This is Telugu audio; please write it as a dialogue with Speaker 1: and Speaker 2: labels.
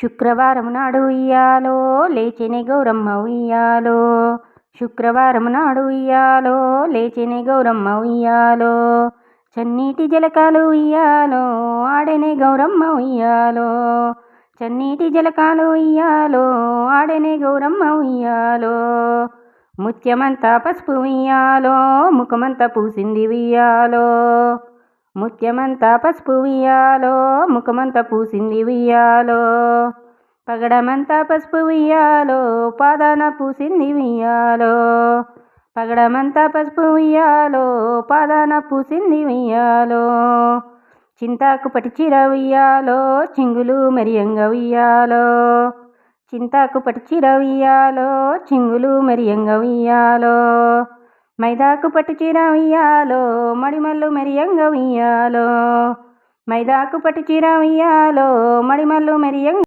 Speaker 1: శుక్రవారం నాడు ఉయ్యాలో లేచెనే గౌరమ్మ ఉయ్యాలో. శుక్రవారం నాడు ఉయ్యాలో లేచెనే గౌరమ్మ ఉయ్యాలో. చన్నీటి జలకాలు ఉయ్యాలో ఆడెనే గౌరమ్మ ఉయ్యాలో. చన్నీటి జలకాలు ఉయ్యాలో ఆడెనే గౌరమ్మ ఉయ్యాలో. ముత్యమంతా పసుపు ఉయ్యాలో ముఖమంతా పూసింది ఉయ్యాలో. ముత్యమంతా పసుపు ఉయ్యాలో ముఖమంతా పూసింది ఉయ్యాలో. పగడమంతా పసుపు ఉయ్యాలో పాదాన పూసింది ఉయ్యాలో. పగడమంతా పసుపు ఉయ్యాలో పాదాన పూసింది ఉయ్యాలో. చింతాకు పట్టి చీర ఉయ్యాలో చింగులు మెరియంగా ఉయ్యాలో. చింతాకు పట్టి చీర ఉయ్యాలో చింగులు మెరియంగా ఉయ్యాలో. మైదాకు పట్టు చీర ఉయ్యాలో మడిమల్లు మెరియంగా ఉయ్యాలో. మైదాకు పట్టు చీర ఉయ్యాలో మడిమల్లు మెరియంగా